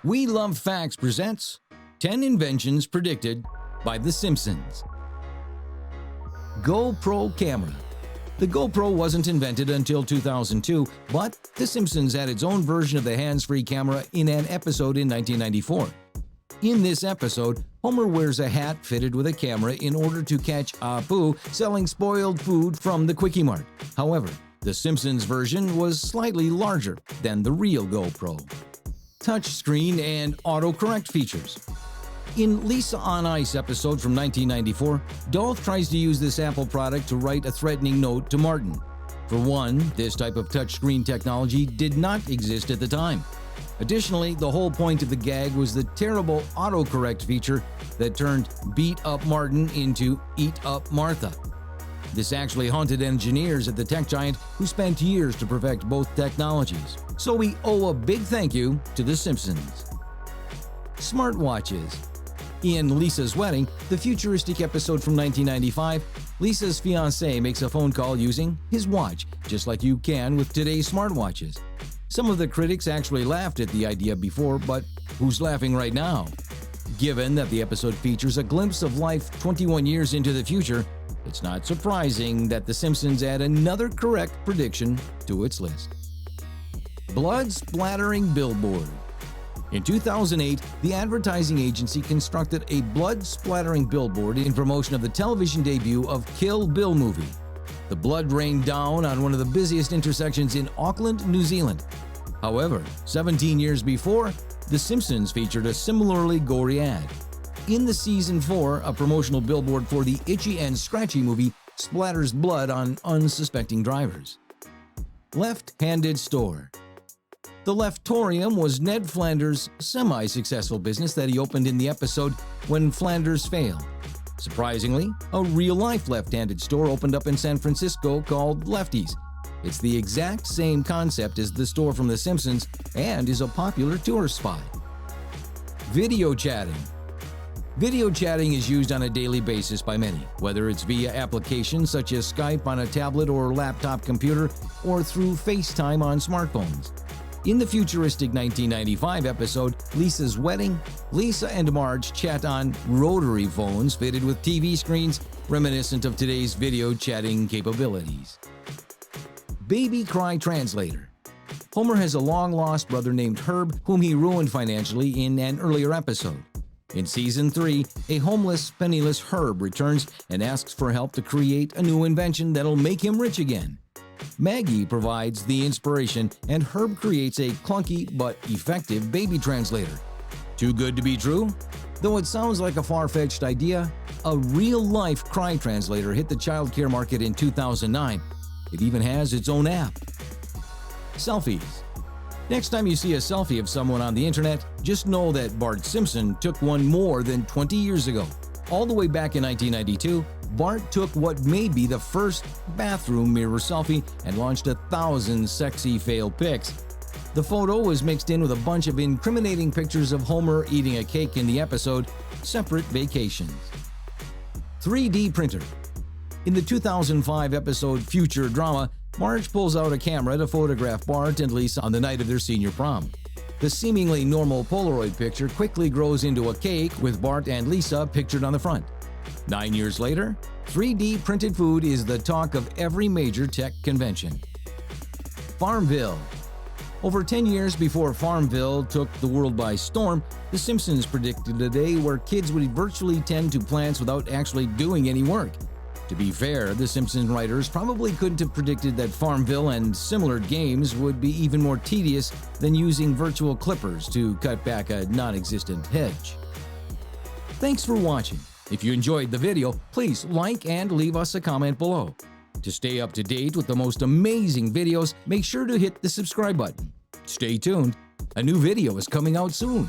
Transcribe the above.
We Love Facts presents 10 Inventions Predicted by The Simpsons. GoPro Camera. The GoPro wasn't invented until 2002, but The Simpsons had its own version of the hands-free camera in an episode in 1994. In this episode, Homer wears a hat fitted with a camera in order to catch Apu selling spoiled food from the Quickie Mart. However, The Simpsons version was slightly larger than the real GoPro. Touchscreen and autocorrect features. In Lisa on Ice episode from 1994, Dolph tries to use this Apple product to write a threatening note to Martin. For one, this type of touchscreen technology did not exist at the time. Additionally, the whole point of the gag was the terrible autocorrect feature that turned Beat Up Martin into Eat Up Martha. This actually haunted engineers at the tech giant who spent years to perfect both technologies. So we owe a big thank you to The Simpsons. Smartwatches. In Lisa's Wedding, the futuristic episode from 1995, Lisa's fiancé makes a phone call using his watch, just like you can with today's smartwatches. Some of the critics actually laughed at the idea before, but who's laughing right now? Given that the episode features a glimpse of life 21 years into the future, it's not surprising that The Simpsons add another correct prediction to its list. Blood splattering billboard. In 2008, the advertising agency constructed a blood-splattering billboard in promotion of the television debut of Kill Bill movie. The blood rained down on one of the busiest intersections in Auckland, New Zealand. However, 17 years before, The Simpsons featured a similarly gory ad. In the Season 4, a promotional billboard for the Itchy and Scratchy movie splatters blood on unsuspecting drivers. Left-handed store. The Leftorium was Ned Flanders' semi-successful business that he opened in the episode When Flanders Failed. Surprisingly, a real-life left-handed store opened up in San Francisco called Lefty's. It's the exact same concept as the store from The Simpsons and is a popular tourist spot. Video chatting. Video chatting is used on a daily basis by many, whether it's via applications such as Skype on a tablet or laptop computer or through FaceTime on smartphones. In the futuristic 1995 episode, Lisa's Wedding, Lisa and Marge chat on rotary phones fitted with TV screens reminiscent of today's video chatting capabilities. Baby Cry Translator. Homer has a long-lost brother named Herb whom he ruined financially in an earlier episode. In Season 3, a homeless, penniless Herb returns and asks for help to create a new invention that'll make him rich again. Maggie provides the inspiration, and Herb creates a clunky but effective baby translator. Too good to be true? Though it sounds like a far-fetched idea, a real-life cry translator hit the childcare market in 2009. It even has its own app. Selfies. Next time you see a selfie of someone on the internet, just know that Bart Simpson took one more than 20 years ago. All the way back in 1992, Bart took what may be the first bathroom mirror selfie and launched 1,000 sexy fail pics. The photo was mixed in with a bunch of incriminating pictures of Homer eating a cake in the episode Separate Vacations. 3D printer. In the 2005 episode Future Drama, Marge pulls out a camera to photograph Bart and Lisa on the night of their senior prom. The seemingly normal Polaroid picture quickly grows into a cake with Bart and Lisa pictured on the front. 9 years later, 3D printed food is the talk of every major tech convention. Farmville. Over 10 years before Farmville took the world by storm, The Simpsons predicted a day where kids would virtually tend to plants without actually doing any work. To be fair, The Simpsons writers probably couldn't have predicted that Farmville and similar games would be even more tedious than using virtual clippers to cut back a non-existent hedge. Thanks for watching. If you enjoyed the video, please like and leave us a comment below. To stay up to date with the most amazing videos, make sure to hit the subscribe button. Stay tuned. A new video is coming out soon.